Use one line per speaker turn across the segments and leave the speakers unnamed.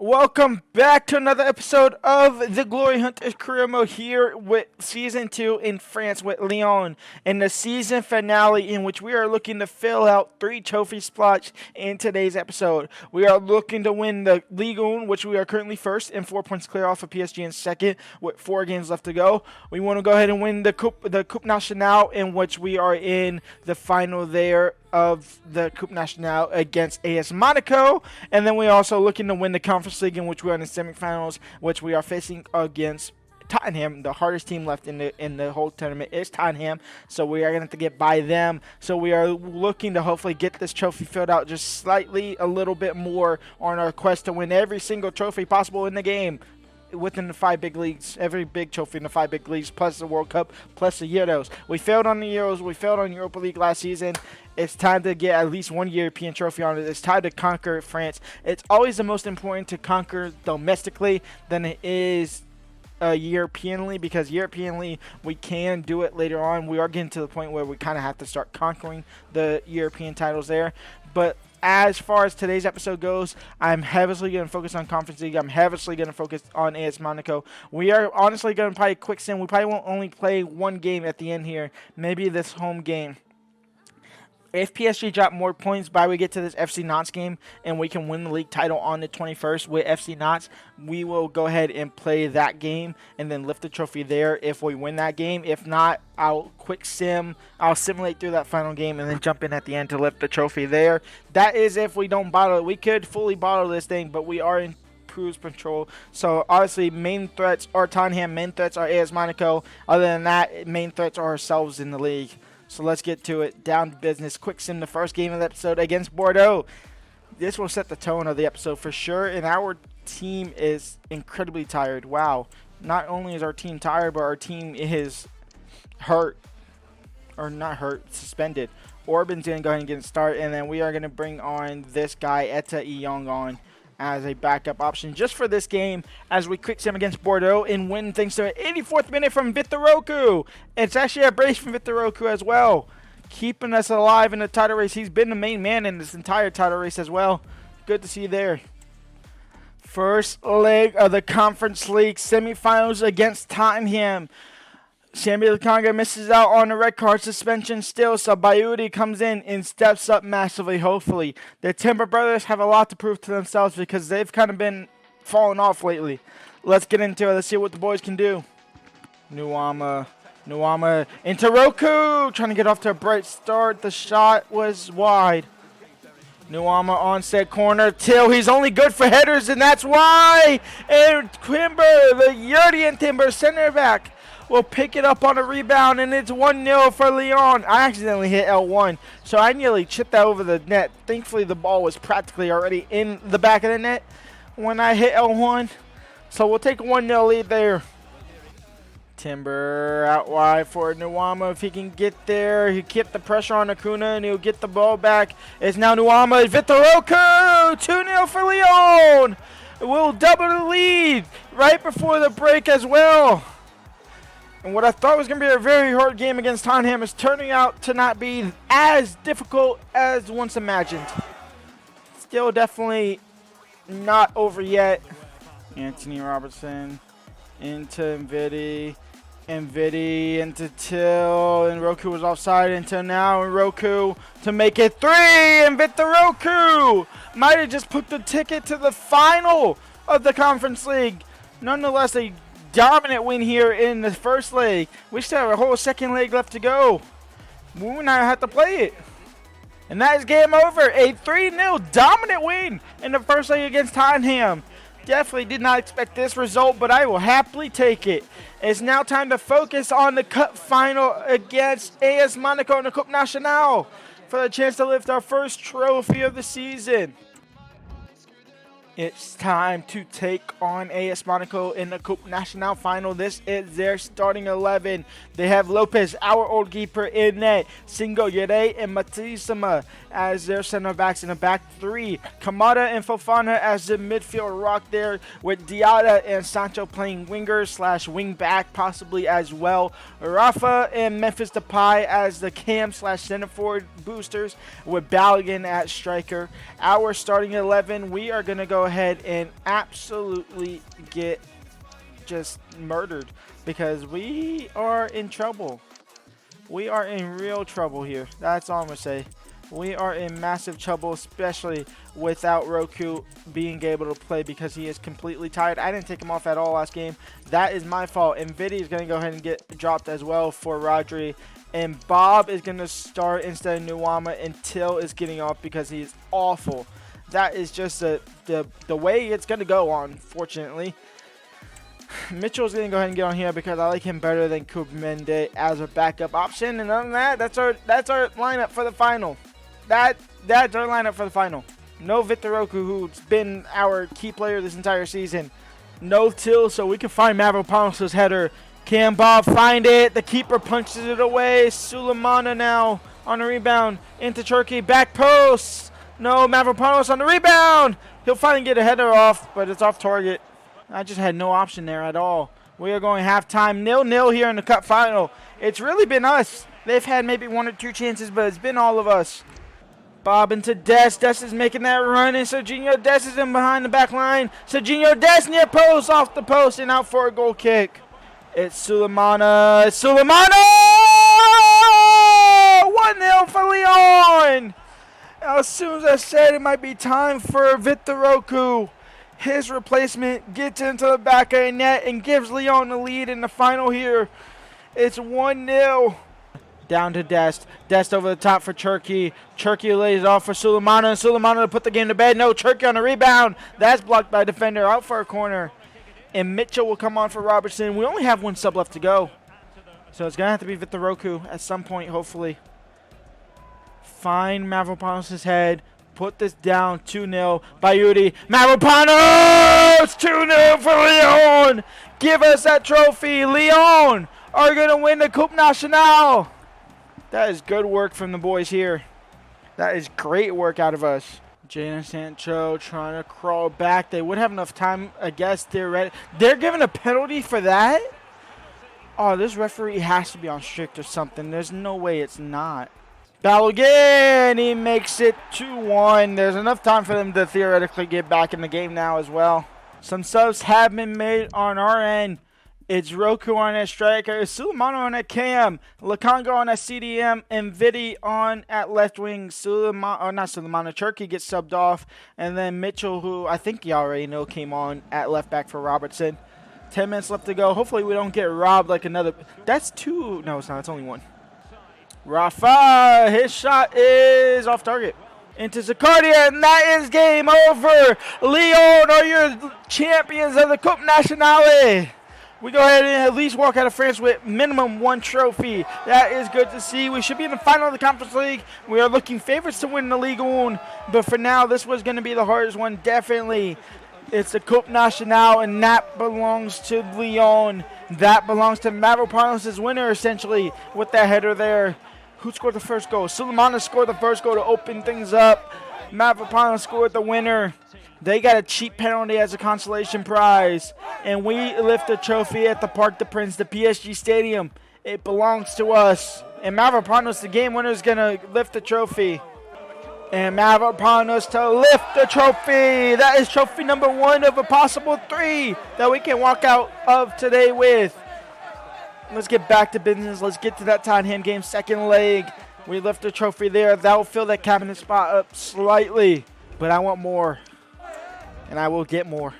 Welcome back to another episode of the Glory Hunters Career Mode here with Season 2 in France with Lyon and the season finale in which we are looking to fill out 3 trophy spots in today's episode. We are looking to win the LYON, which we are currently first and 4 points clear off of PSG in second with 4 games left to go. We want to go ahead and win the Coupe Nationale, in which we are in the final there of the Coupe Nationale against AS Monaco, and then we also looking to win the Conference League, in which we are in the semifinals, which we are facing against Tottenham. The hardest team left in the whole tournament is Tottenham, so we are going to have to get by them. So we are looking to hopefully get this trophy filled out just slightly a little bit more on our quest to win every single trophy possible in the game within the 5 big leagues, every big trophy in the 5 big leagues, plus the World Cup, plus the Euros. We failed on the Euros. We failed on Europa League last season. It's time to get at least one European trophy on it. It's time to conquer France. It's always the most important to conquer domestically than it is Europeanly, because Europeanly we can do it later on. We are getting to the point where we kind of have to start conquering the European titles there. But as far as today's episode goes, I'm heavily going to focus on Conference League. I'm heavily going to focus on AS Monaco. We are honestly going to play a quick sim. We probably won't only play one game at the end here, maybe this home game. If PSG drop more points by we get to this FC Nantes game and we can win the league title on the 21st with FC Nantes, we will go ahead and play that game and then lift the trophy there if we win that game. If not, I'll simulate through that final game and then jump in at the end to lift the trophy there. That is if we don't bottle it. We could fully bottle this thing, but we are in cruise control. So obviously main threats are Tottenham, main threats are AS Monaco. Other than that, main threats are ourselves in the league. So let's get to it. Down to business. Quick sim, the first game of the episode against Bordeaux. This will set the tone of the episode for sure. And our team is incredibly tired. Wow. Not only is our team tired, but our team is hurt. Or not hurt, suspended. Orban's going to go ahead and get it started. And then we are going to bring on this guy, Etta Young, on as a backup option just for this game as we quick sim against Bordeaux and win thanks to an 84th minute from Vitaroku. It's actually a brace from Vitaroku as well, keeping us alive in the title race. He's been the main man in this entire title race as well. Good to see there. First leg of the Conference League semifinals against Tottenham. Sambi Lukonga misses out on the red card suspension still, so Bayudi comes in and steps up massively, hopefully. The Timber Brothers have a lot to prove to themselves because they've kind of been falling off lately. Let's get into it. Let's see what the boys can do. Nuama into Roku, trying to get off to a bright start. The shot was wide. Nuama on set corner. Till he's only good for headers, and that's why. And Timber, the Yurdian Timber, center back, will pick it up on a rebound, and it's 1-0 for Lyon. I accidentally hit L1, so I nearly chipped that over the net. Thankfully, the ball was practically already in the back of the net when I hit L1. So we'll take a 1-0 lead there. Timber out wide for Nuama. If he can get there, he kept the pressure on Acuna, and he'll get the ball back. It's now Nuama. Vitaroku! 2-0 for Lyon. We'll double the lead right before the break as well. And what I thought was going to be a very hard game against Tottenham is turning out to not be as difficult as once imagined. Still definitely not over yet. Anthony Robertson into Nvidi. Nvidi into Till. And Roku was offside until now. And Roku to make it 3. And Vitaroku might have just put the ticket to the final of the Conference League. Nonetheless, a dominant win here in the first leg. We still have a whole second leg left to go. We now have to play it. And that is game over. A 3-0 dominant win in the first leg against Tottenham. Definitely did not expect this result, but I will happily take it. It's now time to focus on the cup final against AS Monaco in the Coupe Nationale for the chance to lift our first trophy of the season. It's time to take on AS Monaco in the Coupe Nationale final. This is their starting 11. They have Lopez, our old keeper, in net. Singo, Yere, and Matisima as their center backs in the back 3. Kamada and Fofana as the midfield rock there, with Diarra and Sancho playing winger / wing back possibly as well. Rafa and Memphis Depay as the cam / center forward boosters, with Balogun at striker. Our starting 11, we are going to go ahead and absolutely get just murdered because we are in trouble. We are in real trouble here. That's all I'm going to say. We are in massive trouble, especially without Roku being able to play because he is completely tired. I didn't take him off at all last game. That is my fault. And Viddy is going to go ahead and get dropped as well for Rodri. And Bob is going to start instead of Nuwama until is getting off because he is awful. That is just the way it's going to go, unfortunately. Mitchell's going to go ahead and get on here because I like him better than Kubmende as a backup option. And other than that, that's our lineup for the final. That's our lineup for the final. No Viktoroku, who's been our key player this entire season. No Till, so we can find Mavropanos' header. Can Bob find it? The keeper punches it away. Sulemana now on the rebound. Into Turkey. Back post. No, Mavropanos on the rebound. He'll finally get a header off, but it's off target. I just had no option there at all. We are going halftime 0-0 here in the cup final. It's really been us. They've had maybe 1 or 2 chances, but it's been all of us. Bob into Des. Des is making that run, and Serginho Des is in behind the back line. Serginho Des near post, off the post, and out for a goal kick. It's Sulemana. It's Sulemana! 1-0 for LYON. As soon as I said it might be time for Viktoroku, his replacement gets into the back of the net and gives LYON the lead in the final here. It's 1-0. Down to Dest. Dest over the top for Turkey. Turkey lays off for Sulemana. And Sulemana to put the game to bed. No, Turkey on the rebound. That's blocked by a defender. Out for a corner. And Mitchell will come on for Robertson. We only have 1 sub left to go. So it's going to have to be Viktoroku at some point, hopefully. Find Mavropanos' head. Put this down. 2-0. Bayudi. Mavropanos! 2-0 for LYON! Give us that trophy. LYON are going to win the Coupe Nationale. That is good work from the boys here. That is great work out of us. Jadon Sancho trying to crawl back. They would have enough time, I guess. They're given a penalty for that? Oh, this referee has to be on strict or something. There's no way it's not. Balogun, he makes it 2-1. There's enough time for them to theoretically get back in the game now as well. Some subs have been made on our end. It's Roku on that striker, Sulemana on that cam, Lakonga on that CDM, and Viddy on at left wing. Turkey gets subbed off, and then Mitchell, who I think you already know came on at left back for Robertson. 10 minutes left to go. Hopefully we don't get robbed like another. That's 2. No, it's not. It's only 1. Rafa, his shot is off target. Into Zacardia, and that is game over. LYON are your champions of the Coupe Nationale. We go ahead and at least walk out of France with minimum 1 trophy. That is good to see. We should be in the final of the Conference League. We are looking favorites to win the Ligue 1. But for now, this was going to be the hardest one, definitely. It's the Coupe Nationale, and that belongs to LYON. That belongs to Mavropanos' winner, essentially, with that header there. Who scored the first goal? Sulemana scored the first goal to open things up. Mavropanos scored the winner. They got a cheap penalty as a consolation prize. And we lift the trophy at the Parc des Princes, the PSG Stadium. It belongs to us. And Mavropanos, the game winner, is going to lift the trophy. And Mavropanos to lift the trophy. That is trophy number 1 of a possible 3 that we can walk out of today with. Let's get back to business. Let's get to that Tottenham game, second leg. We lift the trophy there. That will fill that cabinet spot up slightly. But I want more. And I will get more.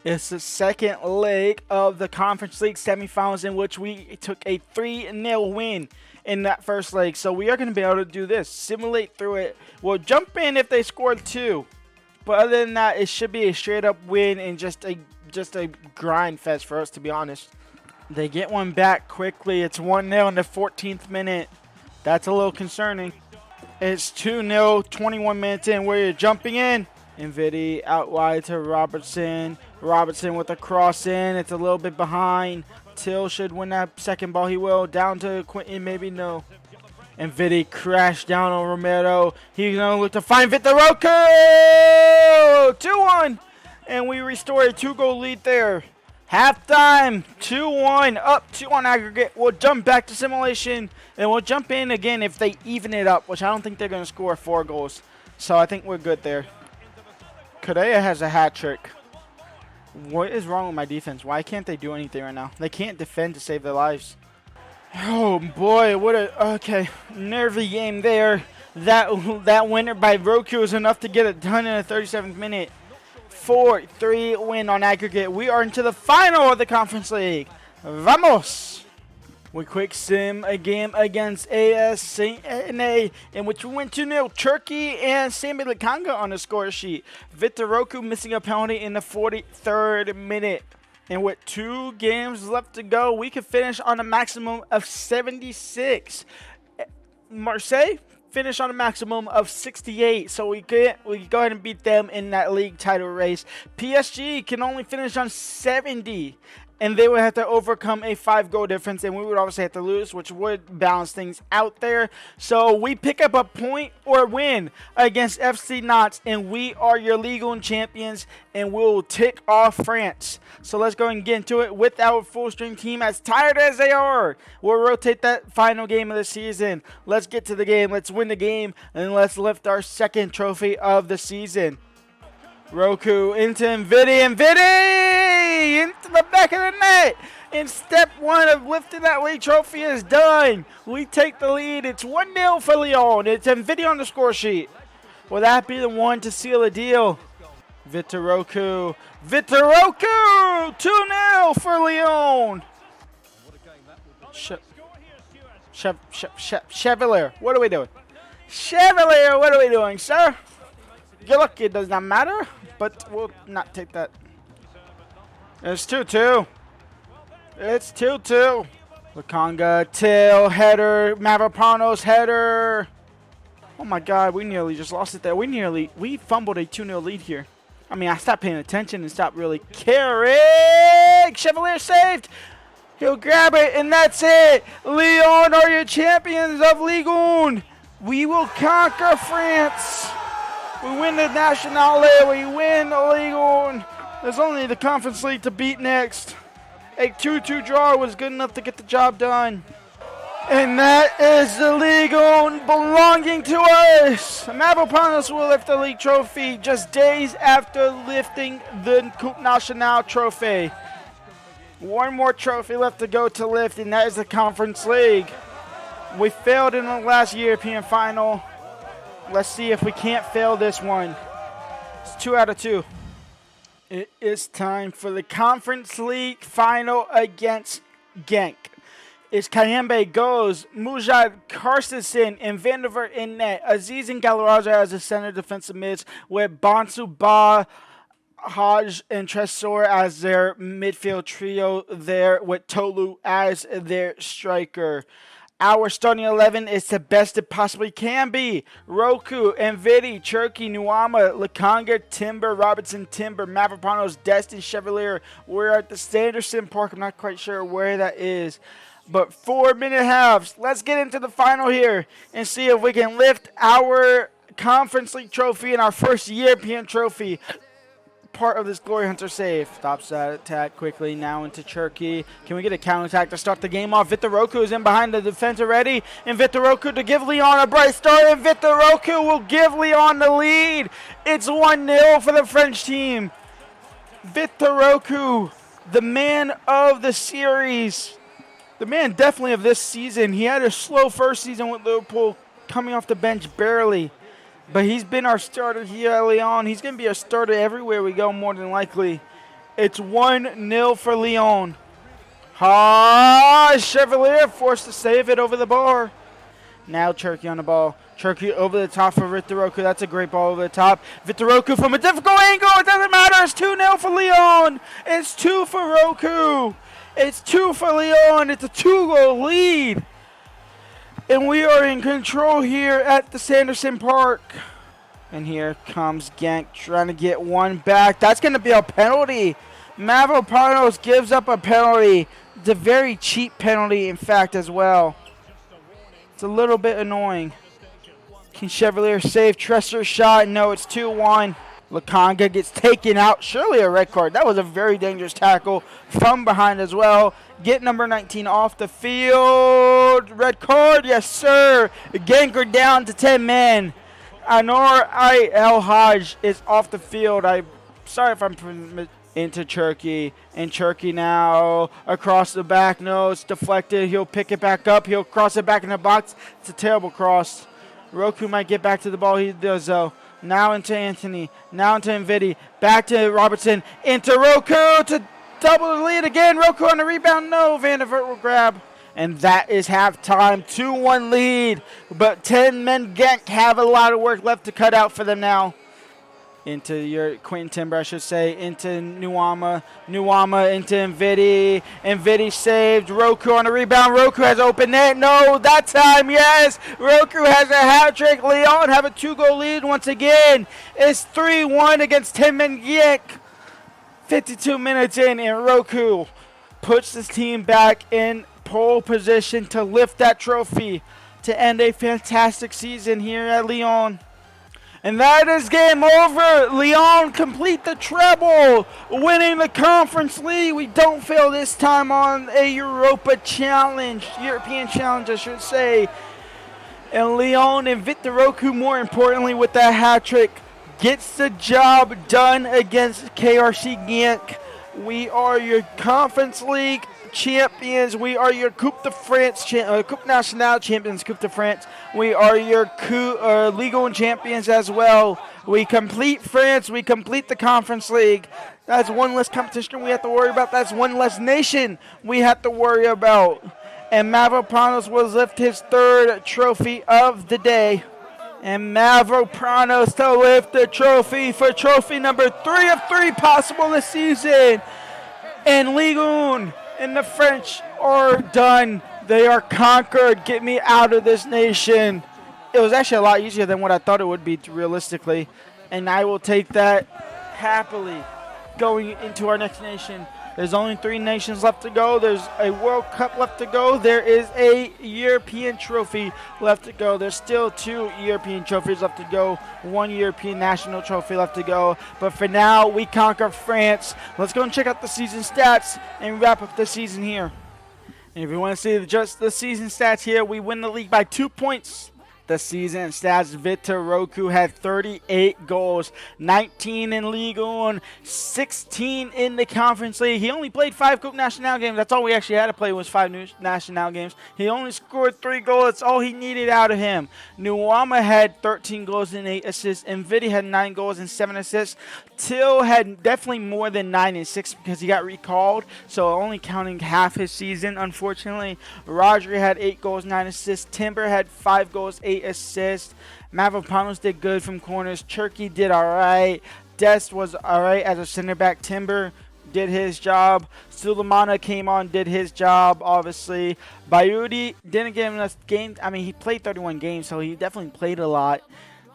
It's the second leg of the Conference League semifinals in which we took a 3-0 win in that first leg. So we are going to be able to do this. Simulate through it. We'll jump in if they scored 2. But other than that, it should be a straight up win and just a grind fest for us, to be honest. They get one back quickly. It's 1-0 in the 14th minute. That's a little concerning. It's 2-0, 21 minutes in. Where you're jumping in. And Viddy out wide to Robertson. Robertson with a cross in. It's a little bit behind. Till should win that second ball. He will. Down to Quentin. Maybe no. And Viddy crashed down on Romero. He's going to look to find Viktoroku. 2-1. And we restore a 2-goal lead there. Halftime, 2-1, up 2 on aggregate. We'll jump back to simulation, and we'll jump in again if they even it up, which I don't think they're going to score 4 goals. So I think we're good there. Correa has a hat trick. What is wrong with my defense? Why can't they do anything right now? They can't defend to save their lives. Oh boy, what a nervy game there. That winner by Roku is enough to get it done in the 37th minute. 4-3 win on aggregate. We are into the final of the Conference League. Vamos! We quick sim a game against ASCNA in which we went 2-0. Turkey and Sami Lakanga on the score sheet. Victor Roku missing a penalty in the 43rd minute. And with 2 games left to go, we could finish on a maximum of 76. Marseille finish on a maximum of 68, so we go ahead and beat them in that league title race. PSG can only finish on 70, and they would have to overcome a 5-goal difference, and we would obviously have to lose, which would balance things out there. So we pick up a point or win against FC Nantes, and we are your Ligue 1 champions, and we'll tick off France. So let's go and get into it with our full-string team. As tired as they are, we'll rotate that final game of the season. Let's get to the game. Let's win the game, and let's lift our second trophy of the season. Roku into Nvidia, into the back of the net. And step 1 of lifting that league trophy is done. We take the lead. It's 1-0 for Lyon. It's Nvidia on the score sheet. Will that be the one to seal the deal? Victor Roku, 2-0 for Lyon. Chevalier, what are we doing? Chevalier, what are we doing, sir? Good luck, it does not matter, but we'll not take that. It's 2-2. It's 2-2. Lakanga, Till, header, Mavropanos, header. Oh my God, we nearly just lost it there. We fumbled a 2-0 lead here. I mean, I stopped paying attention and stopped really caring. Chevalier saved. He'll grab it, and that's it. Lyon are your champions of Ligue 1. We will conquer France. We win the Nationale. We win the Ligue 1. There's only the Conference League to beat next. A 2-2 draw was good enough to get the job done. And that is the Ligue 1 belonging to us. Mavropanos will lift the league trophy just days after lifting the Coupe Nationale trophy. One more trophy left to go to lift, and that is the Conference League. We failed in the last European final. Let's see if we can't fail this one. It's 2 out of 2. It is time for the Conference League final against Genk. It's Kayembe goes, Mujad, Carstensen, and Vandervoort in net. Aziz and Galaraja as the center defensive mids, with Bonsu, Ba, Hodge, and Tresor as their midfield trio there, with Tolu as their striker. Our starting 11 is the best it possibly can be. Roku, Nvidia, Cherki, Nuama, Lakanga, Timber, Robertson, Timber, Mavropanos, Destin, Chevalier. We're at the Sanderson Park. I'm not quite sure where that is. But 4-minute halves. Let's get into the final here and see if we can lift our Conference League trophy and our first European trophy. Part of this Glory Hunter save. Stops that attack quickly now into Cherki. Can we get a counter attack to start the game off? Victor Roku is in behind the defense already. And Victor Roku to give Lyon a bright start. And Victor Roku will give Lyon the lead. It's 1-0 for the French team. Victor Roku, the man of the series. The man definitely of this season. He had a slow first season with Liverpool, coming off the bench barely. But he's been our starter here at Lyon. He's going to be our starter everywhere we go, more than likely. It's 1-0 for Lyon. Chevalier forced to save it over the bar. Now Cherki on the ball. Cherki over the top for Victor Roku. That's a great ball over the top. Victor Roku from a difficult angle. It doesn't matter. It's 2-0 for Lyon. It's 2 for Roku. It's 2 for Lyon. It's a 2-goal lead. And we are in control here at the Sanderson Park. And here comes Genk trying to get one back. That's going to be a penalty. Mavropanos gives up a penalty. It's a very cheap penalty, in fact, as well. It's a little bit annoying. Can Chevalier save Tresser's shot? No, it's 2-1. Lakanga gets taken out. Surely a red card. That was a very dangerous tackle from behind as well. Get number 19 off the field. Red card. Yes, sir. Genk are down to 10 men. Anor El Haj is off the field. I'm sorry if I'm into Turkey. And Turkey now across the back. No, it's deflected. He'll pick it back up. He'll cross it back in the box. It's a terrible cross. Roku might get back to the ball. He does, though. Now into Anthony. Now into Nvidia. Back to Robertson. Into Roku to double the lead again. Roku on the rebound. No, Van der Vert will grab. And that is halftime. 2-1 lead. But 10 men Genk have a lot of work left to cut out for them now. Into your Quentin Timber, I should say. Into Nuama. Nuama into Nvidia. Nvidia saved. Roku on the rebound. Roku has open net. No, that time, yes. Roku has a hat trick. Lyon have a 2-goal lead once again. It's 3-1 against 10 men Genk. 52 minutes in, and Roku puts his team back in pole position to lift that trophy to end a fantastic season here at Lyon. And that is game over. Lyon complete the treble, winning the Conference League. We don't fail this time on a European challenge, I should say. And Lyon and Victor Roku, more importantly, with that hat trick, gets the job done against KRC Genk. We are your Conference League champions. We are your Coupe de France, Coupe Nationale champions, Coupe de France. We are your Ligue 1 champions as well. We complete France. We complete the Conference League. That's one less competition we have to worry about. That's one less nation we have to worry about. And Mavropanos will lift his third trophy of the day. And Mavropanos to lift the trophy for trophy number 3 of 3 possible this season. And Ligue 1 and the French are done. They are conquered. Get me out of this nation. It was actually a lot easier than what I thought it would be, realistically. And I will take that happily going into our next nation. There's only 3 nations left to go. There's a World Cup left to go. There is a European trophy left to go. There's still 2 European trophies left to go. 1 European national trophy left to go. But for now, we conquer France. Let's go and check out the season stats and wrap up the season here. And if you want to see just the season stats here, we win the league by 2 points. The season stats, Victor Roku had 38 goals, 19 in Ligue 1, 16 in the Conference League. He only played 5 Coupe Nationale games. That's all we actually had to play was 5 Nationale games. He only scored 3 goals. That's all he needed out of him. Nuama had 13 goals and 8 assists. Nvidia had 9 goals and 7 assists. Till had definitely more than 9 and 6 because he got recalled, so only counting half his season, unfortunately. Rodri had 8 goals, 9 assists. Timber had 5 goals, 8 assists. Mavropanos did good from corners. Turkey did all right. Dest was all right as a center back. Timber did his job. Sulemana came on, did his job, obviously. Bayudi didn't give enough games. I mean, he played 31 games, so he definitely played a lot.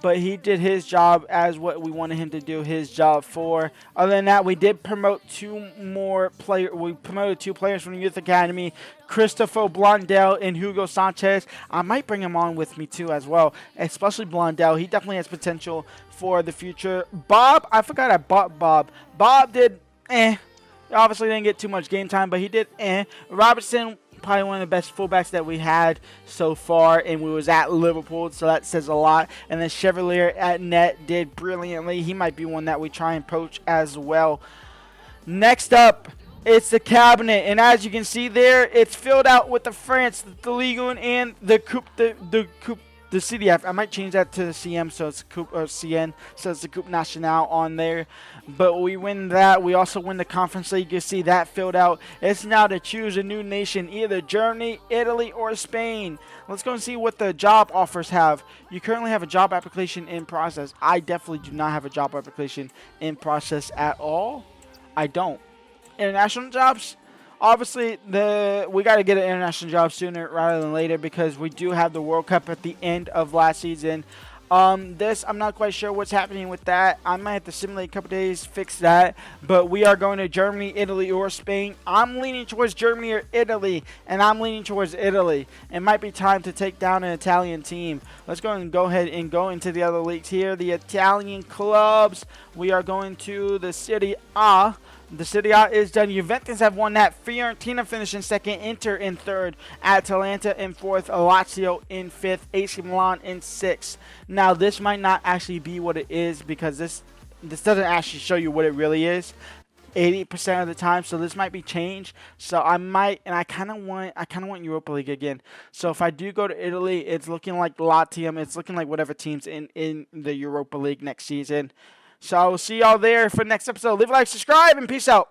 But he did his job as what we wanted him to do his job for. Other than that, we did promote 2 more players. We promoted 2 players from the Youth Academy, Christopher Blondell and Hugo Sanchez. I might bring him on with me too as well, especially Blondell. He definitely has potential for the future. Bob, I forgot I bought Bob. Bob did obviously didn't get too much game time, but he did Robertson, probably one of the best fullbacks that we had so far, and we was at Liverpool, so that says a lot. And then Chevalier at net did brilliantly. He might be one that we try and poach as well. Next up, it's the cabinet, and as you can see there, it's filled out with the France, the Ligue 1, and the Coupe, the CDF. I might change that to the CM, so it's Coupe or CN, so it's the Coupe Nationale on there. But we win that. We also win the Conference League. You see that filled out. It's now to choose a new nation, either Germany, Italy, or Spain. Let's go and see what the job offers have. You currently have a job application in process. I definitely do not have a job application in process at all. I don't. International jobs? Obviously, we got to get an international job sooner rather than later because we do have the World Cup at the end of last season. I'm not quite sure what's happening with that. I might have to simulate a couple days, fix that. But we are going to Germany, Italy, or Spain. I'm leaning towards Germany or Italy, and I'm leaning towards Italy. It might be time to take down an Italian team. Let's go ahead and go into the other leagues here. The Italian clubs. We are going to the Serie A. The Serie A is done. Juventus have won that. Fiorentina finishing second. Inter in third. Atalanta in fourth. Lazio in fifth. AC Milan in sixth. Now, this might not actually be what it is because this doesn't actually show you what it really is 80% of the time, so this might be changed. So I might, and I kind of want Europa League again. So if I do go to Italy, it's looking like Latium. It's looking like whatever teams in the Europa League next season. So I will see y'all there for the next episode. Leave a like, subscribe, and peace out.